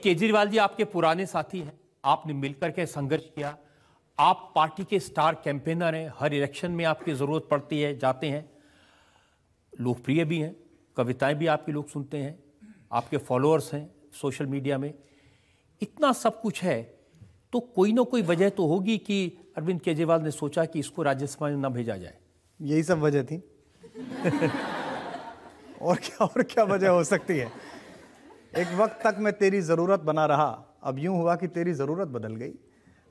केजरीवाल जी आपके पुराने साथी हैं, आपने मिलकर के संघर्ष किया, आप पार्टी के स्टार कैंपेनर हैं, हर इलेक्शन में आपकी जरूरत पड़ती है, जाते हैं, लोकप्रिय भी हैं, कविताएं भी आपके लोग सुनते हैं, आपके फॉलोअर्स हैं सोशल मीडिया में, इतना सब कुछ है तो कोई ना कोई वजह तो होगी कि अरविंद केजरीवाल ने सोचा कि इसको राज्यसभा में ना भेजा जाए। यही सब वजह थी। और क्या वजह हो सकती है। एक वक्त तक मैं तेरी ज़रूरत बना रहा, अब यूं हुआ कि तेरी ज़रूरत बदल गई।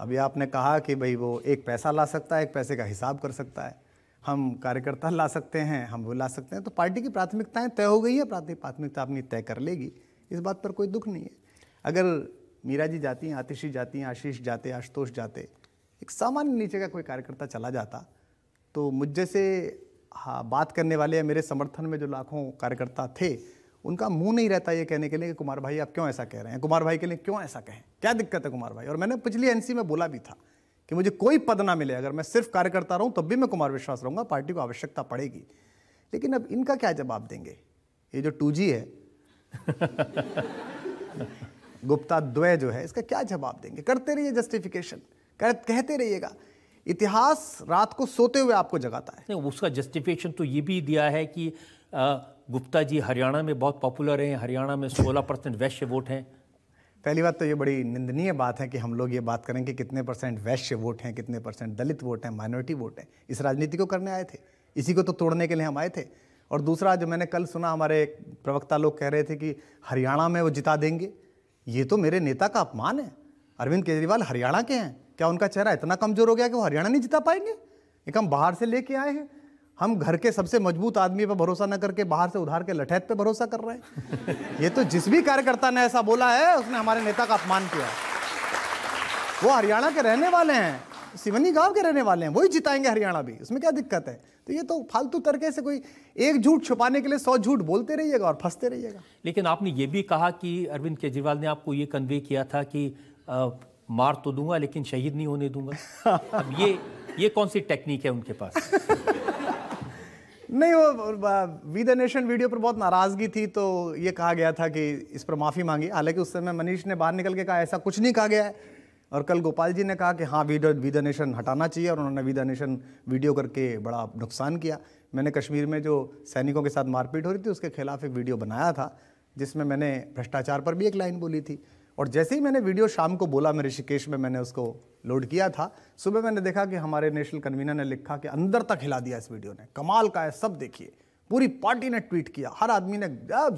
अभी आपने कहा कि भाई वो एक पैसा ला सकता है, एक पैसे का हिसाब कर सकता है, हम कार्यकर्ता ला सकते हैं, हम वो ला सकते हैं, तो पार्टी की प्राथमिकताएं तय हो गई है, प्राथमिकता अपनी तय कर लेगी, इस बात पर कोई दुख नहीं है। अगर मीरा जी जाती हैं, आतिशी जाती हैं, आशीष जाते, आशुतोष जाते, एक सामान्य नीचे का कोई कार्यकर्ता चला जाता तो मुझ जैसे बात करने वाले या मेरे समर्थन में जो लाखों कार्यकर्ता थे, उनका मुंह नहीं रहता ये कहने के लिए कि कुमार भाई आप क्यों ऐसा कह रहे हैं, कुमार भाई के लिए क्यों ऐसा कहें, क्या दिक्कत है कुमार भाई। और मैंने पिछली एनसी में बोला भी था कि मुझे कोई पद ना मिले, अगर मैं सिर्फ कार्यकर्ता रहूं तब भी मैं कुमार विश्वास रहूंगा, पार्टी को आवश्यकता पड़ेगी। लेकिन अब इनका क्या जवाब देंगे, ये जो 2G है गुप्ता द्वय जो है, इसका क्या जवाब देंगे। करते रहिए जस्टिफिकेशन, कहते रहिएगा, इतिहास रात को सोते हुए आपको जगाता है। नहीं, उसका जस्टिफिकेशन तो ये भी दिया है कि गुप्ता जी हरियाणा में बहुत पॉपुलर हैं, हरियाणा में 16% वैश्य वोट हैं। पहली बात तो ये बड़ी निंदनीय बात है कि हम लोग ये बात करें कि कितने % वैश्य वोट हैं, कितने % दलित वोट हैं, माइनॉरिटी वोट हैं। इस राजनीति को करने आए थे, इसी को तो तोड़ने के लिए हम आए थे। और दूसरा, जो मैंने कल सुना, हमारे प्रवक्ता लोग कह रहे थे कि हरियाणा में वो जिता देंगे, ये तो मेरे नेता का अपमान है। अरविंद केजरीवाल हरियाणा के हैं, क्या उनका चेहरा इतना कमजोर हो गया कि वो हरियाणा नहीं जिता पाएंगे। एक हम बाहर से लेके आए हैं, हम घर के सबसे मजबूत आदमी पर भरोसा न करके बाहर से उधार के लठैत पे भरोसा कर रहे हैं। ये तो जिस भी कार्यकर्ता ने ऐसा बोला है उसने हमारे नेता का अपमान किया है। वो हरियाणा के रहने वाले हैं, सिवनी गांव के रहने वाले हैं, वही जिताएंगे हरियाणा भी, उसमें क्या दिक्कत है। तो ये तो फालतू तरीके से कोई एक झूठ छुपाने के लिए 100 झूठ बोलते रहिएगा और फंसते रहिएगा। लेकिन आपने ये भी कहा कि अरविंद केजरीवाल ने आपको ये कन्वे किया था कि मार तो दूंगा लेकिन शहीद नहीं होने दूंगा। अब ये कौन सी टेक्निक है उनके पास? नहीं, वो वी द नेशन वीडियो पर बहुत नाराजगी थी, तो ये कहा गया था कि इस पर माफ़ी मांगी। हालांकि उस समय मनीष ने बाहर निकल के कहा ऐसा कुछ नहीं कहा गया है। और कल गोपाल जी ने कहा कि हाँ वी द नेशन हटाना चाहिए, और उन्होंने वी द नेशन वीडियो करके बड़ा नुकसान किया। मैंने कश्मीर में जो सैनिकों के साथ मारपीट हो रही थी उसके खिलाफ एक वीडियो बनाया था, जिसमें मैंने भ्रष्टाचार पर भी एक लाइन बोली थी। और जैसे ही मैंने वीडियो शाम को बोला, मैं ऋषिकेश में मैंने उसको लोड किया था, सुबह मैंने देखा कि हमारे नेशनल कन्वीनर ने लिखा कि अंदर तक हिला दिया इस वीडियो ने, कमाल का है, सब देखिए। पूरी पार्टी ने ट्वीट किया, हर आदमी ने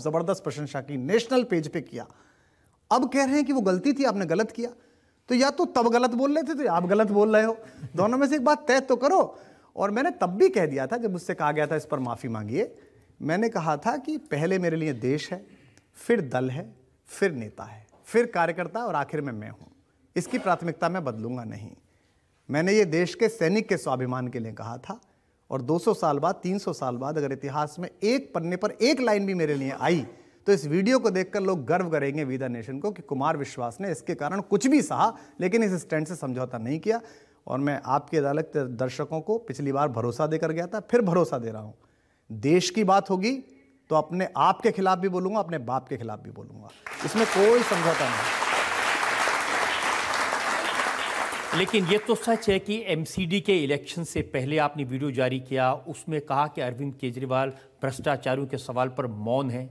जबरदस्त प्रशंसा की, नेशनल पेज पे किया। अब कह रहे हैं कि वो गलती थी, आपने गलत किया। तो या तो तब गलत बोल रहे थे तो आप गलत बोल रहे हो, दोनों में से एक बात तय तो करो। और मैंने तब भी कह दिया था, जब मुझसे कहा गया था इस पर माफ़ी मांगिए, मैंने कहा था कि पहले मेरे लिए देश है, फिर दल है, फिर नेता है, फिर कार्यकर्ता, और आखिर में मैं हूं। इसकी प्राथमिकता मैं बदलूंगा नहीं। मैंने ये देश के सैनिक के स्वाभिमान के लिए कहा था, और 200 साल बाद, 300 साल बाद अगर इतिहास में एक पन्ने पर एक लाइन भी मेरे लिए आई तो इस वीडियो को देखकर लोग गर्व करेंगे वी द नेशन को कि कुमार विश्वास ने इसके कारण कुछ भी सहा लेकिन इस स्टैंड से समझौता नहीं किया। और मैं आपकी अदालत के दर्शकों को पिछली बार भरोसा देकर गया था, फिर भरोसा दे रहा हूं, देश की बात होगी तो अपने आप के खिलाफ भी बोलूंगा, अपने बाप के खिलाफ भी बोलूंगा, इसमें कोई समझौता नहीं। लेकिन ये तो सच है कि एमसीडी के इलेक्शन से पहले आपने वीडियो जारी किया, उसमें कहा कि अरविंद केजरीवाल भ्रष्टाचारियों के सवाल पर मौन है।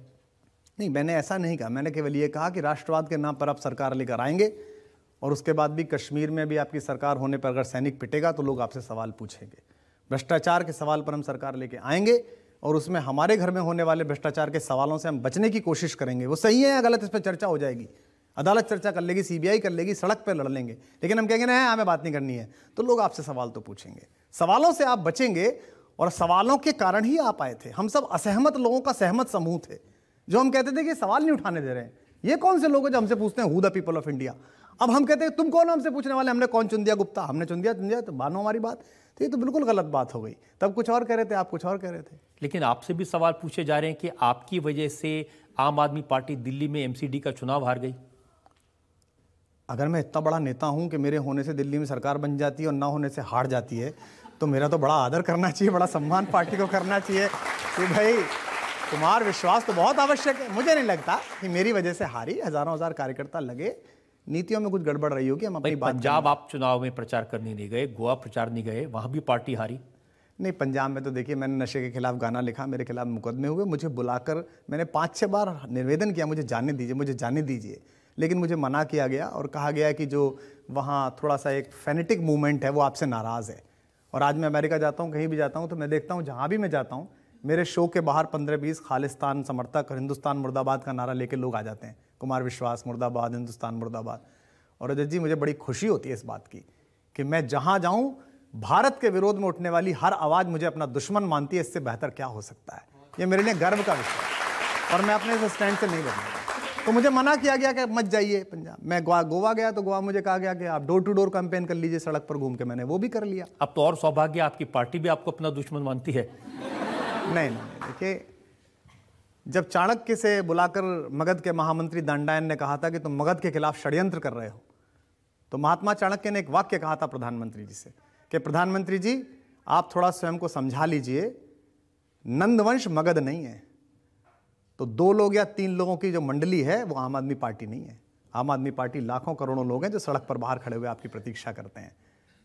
नहीं, मैंने ऐसा नहीं कहा। मैंने केवल ये कहा कि राष्ट्रवाद के नाम पर आप सरकार लेकर आएंगे, और उसके बाद भी कश्मीर में भी आपकी सरकार होने पर अगर सैनिक पिटेगा तो लोग आपसे सवाल पूछेंगे। भ्रष्टाचार के सवाल पर हम सरकार लेके आएंगे, और उसमें हमारे घर में होने वाले भ्रष्टाचार के सवालों से हम बचने की कोशिश करेंगे। वो सही है या गलत, इस पर चर्चा हो जाएगी, अदालत चर्चा कर लेगी, सीबीआई कर लेगी, सड़क पर लड़ लेंगे, लेकिन हम कहेंगे ना हमें बात नहीं करनी है, तो लोग आपसे सवाल तो पूछेंगे। सवालों से आप बचेंगे, और सवालों के कारण ही आप आए थे। हम सब असहमत लोगों का सहमत समूह थे, जो हम कहते थे कि सवाल नहीं उठाने दे रहे हैं। ये कौन से लोग हैं जो हमसे पूछते हैं who the people of India. अब हम कहते हैं तुम कौन हमसे पूछने वाले, हमने कौन चुन दिया गुप्ता, हमने चुन दिया, तो मानो हमारी बात। तो ये तो बिल्कुल गलत बात हो गई। तब कुछ और कह रहे थे, आप कुछ और कह रहे थे। लेकिन आपसे भी सवाल पूछे जा रहे हैं कि आपकी वजह से आम आदमी पार्टी दिल्ली में एमसीडी का चुनाव हार गई। अगर मैं इतना बड़ा नेता हूं कि मेरे होने से दिल्ली में सरकार बन जाती है और ना होने से हार जाती है, तो मेरा तो बड़ा आदर करना चाहिए, बड़ा सम्मान पार्टी को करना चाहिए कि भाई कुमार विश्वास तो बहुत आवश्यक है। मुझे नहीं लगता कि मेरी वजह से हारी, हजारों हजार कार्यकर्ता लगे, नीतियों में कुछ गड़बड़ रही होगी। हम अपनी बात पंजाब आप चुनाव में प्रचार करने नहीं गए, गोवा प्रचार नहीं गए, वहां भी पार्टी हारी। नहीं, पंजाब में तो देखिए मैंने नशे के खिलाफ गाना लिखा, मेरे खिलाफ मुकदमे हुए, मुझे बुलाकर मैंने 5-6 बार निवेदन किया मुझे जाने दीजिए, मुझे जाने दीजिए, लेकिन मुझे मना किया गया और कहा गया कि जो वहाँ थोड़ा सा एक फेनेटिक मूवमेंट है वो आपसे नाराज़ है। और आज मैं अमेरिका जाता हूँ, कहीं भी जाता हूँ तो मैं देखता हूँ जहाँ भी मैं जाता हूँ मेरे शो के बाहर 15-20 खालिस्तान समर्थक हिंदुस्तान मुर्दाबाद का नारा लेके लोग आ जाते हैं, कुमार विश्वास मुर्दाबाद, हिंदुस्तान मुर्दाबाद। और अजय जी मुझे बड़ी खुशी होती है इस बात की कि मैं जहाँ जाऊँ भारत के विरोध में उठने वाली हर आवाज़ मुझे अपना दुश्मन मानती है। इससे बेहतर क्या हो सकता है? ये मेरे लिए गर्व का विषय है और मैं अपने इस स्टैंड से नहीं बदलूंगा। तो मुझे मना किया गया कि मत जाइए पंजाब। मैं गोवा गया तो गोवा मुझे कहा गया कि आप डोर टू डोर कैंपेन कर लीजिए सड़क पर घूम के, मैंने वो भी कर लिया। अब तो और सौभाग्य, आपकी पार्टी भी आपको अपना दुश्मन मानती है। नहीं, देखिए जब चाणक्य से बुलाकर मगध के महामंत्री दंडायन ने कहा था कि तुम मगध के खिलाफ षड्यंत्र कर रहे हो, तो महात्मा चाणक्य ने एक वाक्य कहा था प्रधानमंत्री जी से कि प्रधानमंत्री जी आप थोड़ा स्वयं को समझा लीजिए, नंदवंश मगध नहीं है। तो 2 लोग या 3 लोगों की जो मंडली है वो आम आदमी पार्टी नहीं है। आम आदमी पार्टी लाखों करोड़ों लोग हैं जो सड़क पर बाहर खड़े हुए आपकी प्रतीक्षा करते हैं।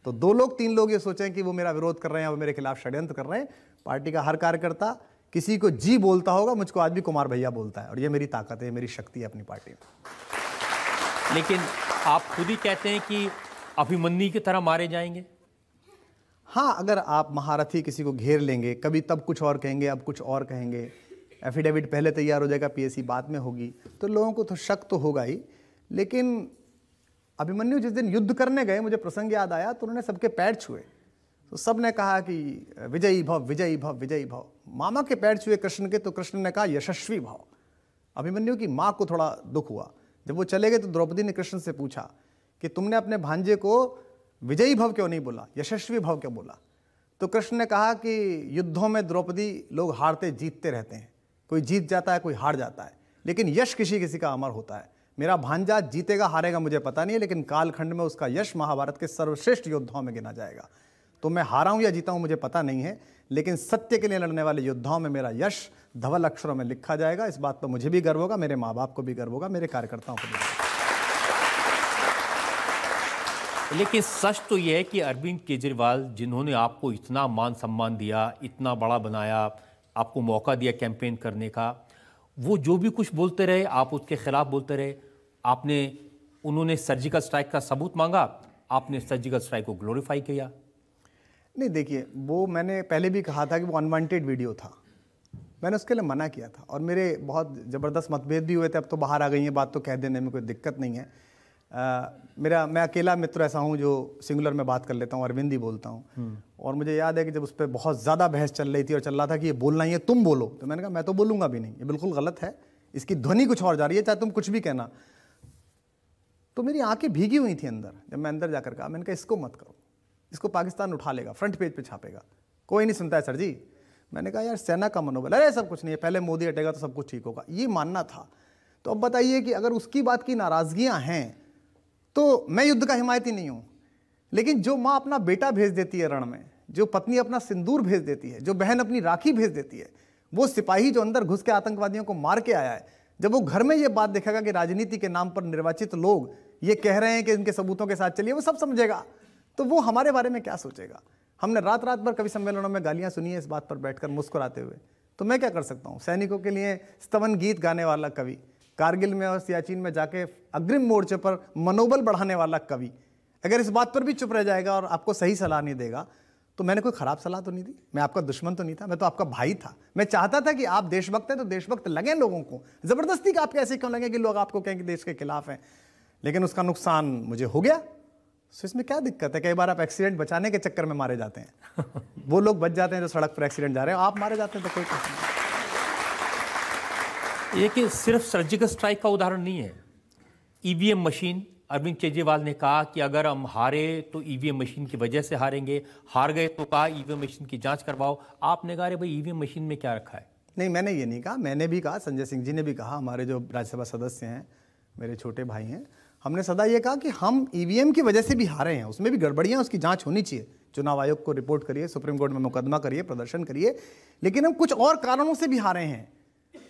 तो 2 लोग 3 लोग ये सोचें कि वो मेरा विरोध कर रहे हैं, वो मेरे खिलाफ षड्यंत्र कर रहे हैं। पार्टी का हर कार्यकर्ता किसी को जी बोलता होगा, मुझको आज भी कुमार भैया बोलता है, और ये मेरी ताकत है, मेरी शक्ति है अपनी पार्टी में। लेकिन आप खुद ही कहते हैं कि अभिमन्यु की तरह मारे जाएंगे। हाँ, अगर आप महारथी किसी को घेर लेंगे, कभी तब कुछ और कहेंगे, अब कुछ और कहेंगे, एफिडेविट पहले तैयार हो जाएगा, पीएसी बाद में होगी, तो लोगों को तो शक तो होगा ही। लेकिन अभिमन्यु जिस दिन युद्ध करने गए, मुझे प्रसंग याद आया, तो उन्होंने सबके पैर छुए, तो सब ने कहा कि विजयी भव विजयी भव विजयी भव। मामा के पैर छुए कृष्ण के, तो कृष्ण ने कहा यशस्वी भव। अभिमन्यु की माँ को थोड़ा दुख हुआ, जब वो चले गए तो द्रौपदी ने कृष्ण से पूछा कि तुमने अपने भांजे को विजयी भव क्यों नहीं बोला, यशस्वी भव क्यों बोला? तो कृष्ण ने कहा कि युद्धों में द्रौपदी लोग हारते जीतते रहते हैं, कोई जीत जाता है कोई हार जाता है, लेकिन यश किसी किसी का अमर होता है। मेरा भांजा जीतेगा हारेगा मुझे पता नहीं है, लेकिन कालखंड में उसका यश महाभारत के सर्वश्रेष्ठ योद्धाओं में गिना जाएगा। तो मैं हारा हूं या जीता हूं मुझे पता नहीं है, लेकिन सत्य के लिए लड़ने वाले योद्धाओं में मेरा यश धवल अक्षरों में लिखा जाएगा। इस बात पर मुझे भी गर्व होगा, मेरे माँ बाप को भी गर्व होगा, मेरे कार्यकर्ताओं को भी गर्व होगा। लेकिन सच तो यह है कि अरविंद केजरीवाल, जिन्होंने आपको इतना मान सम्मान दिया, इतना बड़ा बनाया, आपको मौका दिया कैंपेन करने का, वो जो भी कुछ बोलते रहे आप उसके खिलाफ बोलते रहे। उन्होंने सर्जिकल स्ट्राइक का सबूत मांगा, आपने सर्जिकल स्ट्राइक को ग्लोरीफाई किया। नहीं, देखिए वो मैंने पहले भी कहा था कि वो अनवांटेड वीडियो था, मैंने उसके लिए मना किया था और मेरे बहुत ज़बरदस्त मतभेद भी हुए थे। अब तो बाहर आ गई है बात, तो कह देने में कोई दिक्कत नहीं है। मैं अकेला मित्र ऐसा हूँ जो सिंगुलर में बात कर लेता हूँ, अरविंद ही बोलता हूँ। और मुझे याद है कि जब उस पर बहुत ज़्यादा बहस चल रही थी और चल रहा था कि ये बोलना ही है, तुम बोलो, तो मैंने कहा मैं तो बोलूँगा भी नहीं, ये बिल्कुल गलत है, इसकी ध्वनि कुछ और जा रही है, चाहे तुम कुछ भी कहना। तो मेरी आंखें भीगी हुई थी अंदर, जब मैं अंदर जाकर कहा, मैंने कहा इसको मत करो, इसको पाकिस्तान उठा लेगा, फ्रंट पेज पे छापेगा, कोई नहीं सुनता है सर जी। मैंने कहा यार सेना का मनोबल, अरे सब कुछ नहीं है, पहले मोदी हटेगा तो सब कुछ ठीक होगा, ये मानना था। तो अब बताइए कि अगर उसकी बात की नाराजगियां हैं तो मैं युद्ध का हिमायती नहीं हूं, लेकिन जो माँ अपना बेटा भेज देती है रण में, जो पत्नी अपना सिंदूर भेज देती है, जो बहन अपनी राखी भेज देती है, वो सिपाही जो अंदर घुस के आतंकवादियों को मार के आया है, जब वो घर में ये बात देखेगा कि राजनीति के नाम पर निर्वाचित लोग ये कह रहे हैं कि इनके सबूतों के साथ चलिए, वो सब समझेगा, तो वो हमारे बारे में क्या सोचेगा। हमने रात रात भर कवि सम्मेलनों में गालियां सुनी है इस बात पर बैठकर मुस्कुराते हुए, तो मैं क्या कर सकता हूँ। सैनिकों के लिए स्तवन गीत गाने वाला कवि, कारगिल में और सियाचिन में जाके अग्रिम मोर्चे पर मनोबल बढ़ाने वाला कवि, अगर इस बात पर भी चुप रह जाएगा और आपको सही सलाह नहीं देगा, तो मैंने कोई खराब सलाह तो नहीं दी, मैं आपका दुश्मन तो नहीं था, मैं तो आपका भाई था। मैं चाहता था कि आप देशभक्त हैं तो देशभक्त लगें लोगों को, जबरदस्ती का आप कैसे क्यों लगे कि लोग आपको कहें कि देश के खिलाफ हैं, लेकिन उसका नुकसान मुझे हो गया। तो इसमें क्या दिक्कत है? कई बार आप एक्सीडेंट बचाने के चक्कर में मारे जाते हैं, वो लोग बच जाते हैं जो सड़क पर एक्सीडेंट जा रहे हैं, आप मारे जाते हैं तो कोई कुछ नहीं। ये कि सिर्फ सर्जिकल स्ट्राइक का उदाहरण नहीं है, ईवीएम मशीन, अरविंद केजरीवाल ने कहा कि अगर हम हारे तो ईवीएम मशीन की वजह से हारेंगे, हार गए तो कहा ईवीएम मशीन की जांच करवाओ। आपने कहा भाई ईवीएम मशीन में क्या रखा है? नहीं, मैंने ये नहीं कहा, मैंने भी कहा, संजय सिंह जी ने भी कहा, हमारे जो राज्यसभा सदस्य हैं, मेरे छोटे भाई हैं, हमने सदा ये कहा कि हम ईवीएम की वजह से भी हारे हैं, उसमें भी गड़बड़ियाँ, उसकी जांच होनी चाहिए, चुनाव आयोग को रिपोर्ट करिए, सुप्रीम कोर्ट में मुकदमा करिए, प्रदर्शन करिए, लेकिन हम कुछ और कारणों से भी हारे हैं।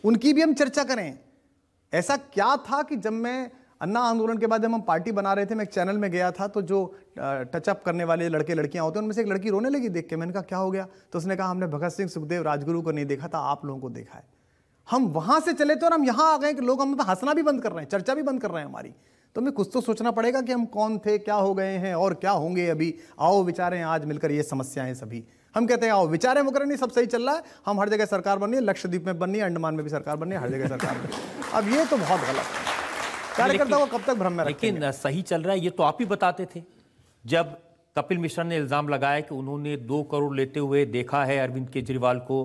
उनकी भी हम चर्चा करें। ऐसा क्या था कि जब मैं अन्ना आंदोलन के बाद जब हम पार्टी बना रहे थे, मैं एक चैनल में गया था, तो जो टचअप करने वाले लड़के लड़कियां होते हैं उनमें से एक लड़की रोने लगी देख के। मैंने कहा क्या हो गया? तो उसने कहा हमने भगत सिंह, सुखदेव, राजगुरु को नहीं देखा था, आप लोगों को देखा है। हम वहां से चले थे और हम यहां आ गए कि लोग हम पे हंसना भी बंद कर रहे हैं, चर्चा भी बंद कर रहे हैं हमारी। तो हमें कुछ तो सोचना पड़ेगा कि हम कौन थे, क्या हो गए हैं और क्या होंगे अभी। आओ विचारें आज मिलकर ये समस्याएं सभी। हम कहते हैं आओ विचारें, वो करें, नहीं सब सही चल रहा है, हम हर जगह सरकार बन रही है, लक्षद्वीप में बन रही है, अंडमान में भी सरकार बन रही है, हर जगह सरकार बन रही है। अब ये तो बहुत गलत है। कार्यकर्ता को कब तक भ्रम में रखेंगे? लेकिन सही चल रहा है ये तो आप ही बताते थे। जब कपिल मिश्रा ने इल्जाम लगाया कि उन्होंने 2 करोड़ लेते हुए देखा है अरविंद केजरीवाल को,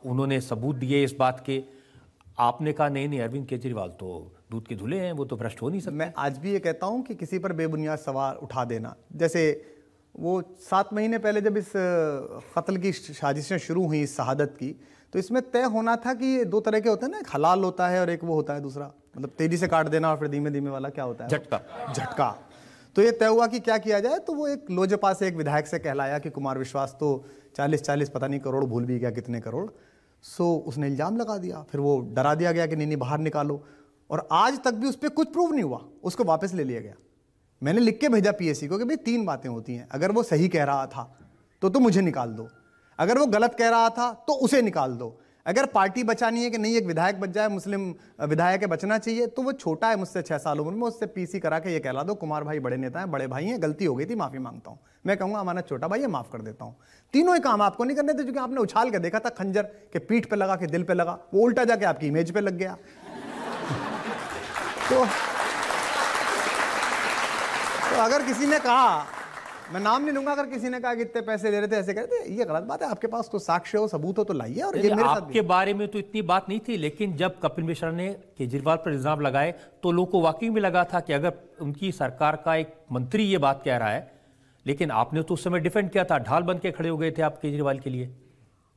उन्होंने सबूत दिए इस बात के, आपने कहा नहीं नहीं अरविंद केजरीवाल तो दूध के धुले हैं, वो तो भ्रष्ट हो नहीं सकते। मैं आज भी ये कहता हूं कि किसी पर बेबुनियाद सवाल उठा देना, जैसे वो 7 महीने पहले जब इस कत्ल की साजिशें शुरू हुई इस शहादत की, तो इसमें तय होना था कि ये 2 तरह के होते हैं ना, एक हलाल होता है और एक वो होता है दूसरा, मतलब तेजी से काट देना और फिर धीमे धीमे वाला क्या होता है, झटका। तो ये तय हुआ कि क्या किया जाए। तो वो एक लोजपा से एक विधायक से कहलाया कि कुमार विश्वास तो 40 पता नहीं करोड़, भूल भी गया कितने करोड़। सो उसने इल्जाम लगा दिया, फिर वो डरा दिया गया कि नहीं बाहर निकालो, और आज तक भी उस पर कुछ प्रूव नहीं हुआ, उसको वापस ले लिया गया। मैंने लिख के भेजा पीएससी को कि भाई 3 बातें होती हैं, अगर वो सही कह रहा था तो मुझे निकाल दो, अगर वो गलत कह रहा था तो उसे निकाल दो, अगर पार्टी बचानी है कि नहीं एक विधायक बच जाए, मुस्लिम विधायक है बचना चाहिए, तो वो छोटा है मुझसे 6 साल उम्र में, उससे पीसी करा के ये कहला दो कुमार भाई बड़े नेता हैं, बड़े भाई हैं, गलती हो गई थी, माफी मांगता हूं। मैं कहूंगा हमारा छोटा भाई है, माफ कर देता हूं। तीनों ही काम आपको नहीं करने थे, क्योंकि आपने उछाल के देखा था खंजर के पीठ पे लगा के दिल पे लगा, वो उल्टा जाके आपकी इमेज पे लग गया। तो अगर किसी ने कहा, मैं नाम नहीं लूंगा, अगर किसी ने कहा कि इतने पैसे ले रहे थे, ऐसे कहते, ये गलत बात है। आपके पास तो साक्ष्य हो, सबूत हो तो लाइए। और ये मेरे आपके बारे में तो इतनी बात नहीं थी, लेकिन जब कपिल मिश्रा ने केजरीवाल पर इल्जाम लगाए तो लोगों को वाकई में लगा था कि अगर उनकी सरकार का एक मंत्री ये बात कह रहा है, लेकिन आपने तो उस समय डिफेंड किया था, ढाल बन के खड़े हो गए थे आप केजरीवाल के लिए।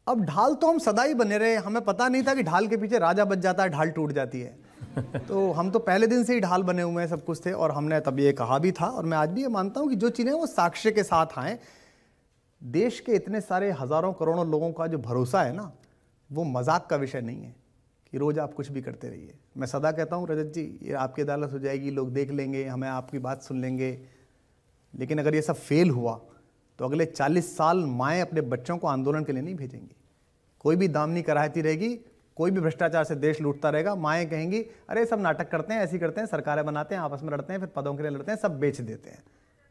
अब ढाल तो हम सदा ही बने रहे, हमें पता नहीं था कि ढाल के पीछे राजा बच जाता है, ढाल टूट जाती है। तो हम तो पहले दिन से ही ढाल बने हुए हैं, सब कुछ थे, और हमने तब ये कहा भी था, और मैं आज भी ये मानता हूं कि जो चीजें वो साक्ष्य के साथ आए। देश के इतने सारे हजारों करोड़ों लोगों का जो भरोसा है ना, वो मजाक का विषय नहीं है कि रोज आप कुछ भी करते रहिए। मैं सदा कहता हूं रजत जी, ये आपकी अदालत हो जाएगी, लोग देख लेंगे, हमें आपकी बात सुन लेंगे, लेकिन अगर ये सब फेल हुआ तो अगले 40 साल माएँ अपने बच्चों को आंदोलन के लिए नहीं भेजेंगी। कोई भी दामनी कराहती रहेगी, कोई भी भ्रष्टाचार से देश लूटता रहेगा, माएँ कहेंगी अरे सब नाटक करते हैं, ऐसी करते हैं, सरकारें बनाते हैं, आपस में लड़ते हैं, फिर पदों के लिए लड़ते हैं, सब बेच देते हैं।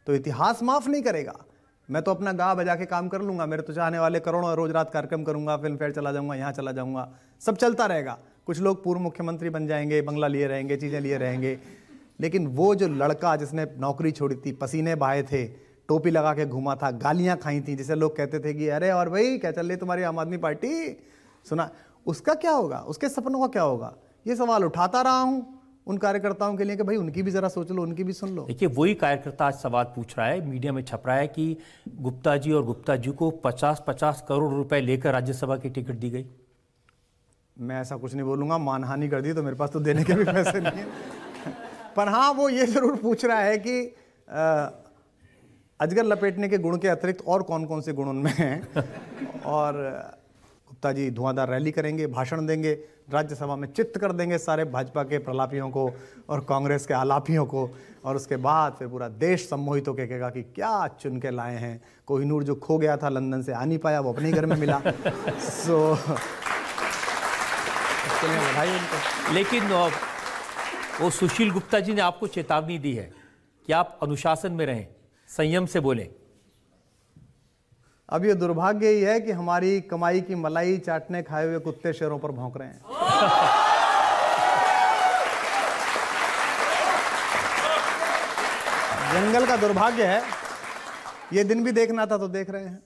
तो इतिहास माफ नहीं करेगा। मैं तो अपना गा बजा के काम कर लूंगा, मेरे तो चाहने वाले करोड़ों, रोज रात कार्यक्रम करूंगा, फिल्म फेयर चला जाऊंगा, यहाँ चला जाऊंगा, सब चलता रहेगा। कुछ लोग पूर्व मुख्यमंत्री बन जाएंगे, बंगला लिए रहेंगे, चीजें लिए रहेंगे, लेकिन वो जो लड़का जिसने नौकरी छोड़ी थी, पसीने बहाए थे, टोपी लगा के घूमा था, गालियां खाई थी, जिसे लोग कहते थे कि अरे और भाई क्या चल रही तुम्हारी आम आदमी पार्टी, सुना, उसका क्या होगा, उसके सपनों का क्या होगा? ये सवाल उठाता रहा हूं उन कार्यकर्ताओं के लिए कि भाई उनकी भी जरा सोच लो, उनकी भी सुन लो। देखिए वही कार्यकर्ता आज सवाल पूछ रहा है, मीडिया में छप रहा है कि गुप्ता जी और गुप्ता जी को 50-50 करोड़ रुपए लेकर राज्यसभा की टिकट दी गई। मैं ऐसा कुछ नहीं बोलूंगा, मानहानि कर दी तो मेरे पास तो देने के भी पैसे नहीं है। पर हाँ, वो ये जरूर पूछ रहा है कि अजगर लपेटने के गुण के अतिरिक्त और कौन कौन से गुण उनमें हैं। और गुप्ता जी धुआंधार रैली करेंगे, भाषण देंगे, राज्यसभा में चित्त कर देंगे सारे भाजपा के प्रलापियों को और कांग्रेस के आलापियों को, और उसके बाद फिर पूरा देश सम्मोहित होकर कहेगा कि क्या चुन के लाए हैं। कोहिनूर जो खो गया था, लंदन से आ नहीं पाया, वो अपने घर में मिला। सो बधाई उनको। लेकिन वो सुशील गुप्ता जी ने आपको चेतावनी दी है कि आप अनुशासन में रहें, संयम से बोलें। अब ये दुर्भाग्य ही है कि हमारी कमाई की मलाई चाटने खाए हुए कुत्ते शेरों पर भौंक रहे हैं। जंगल का दुर्भाग्य है, ये दिन भी देखना था तो देख रहे हैं।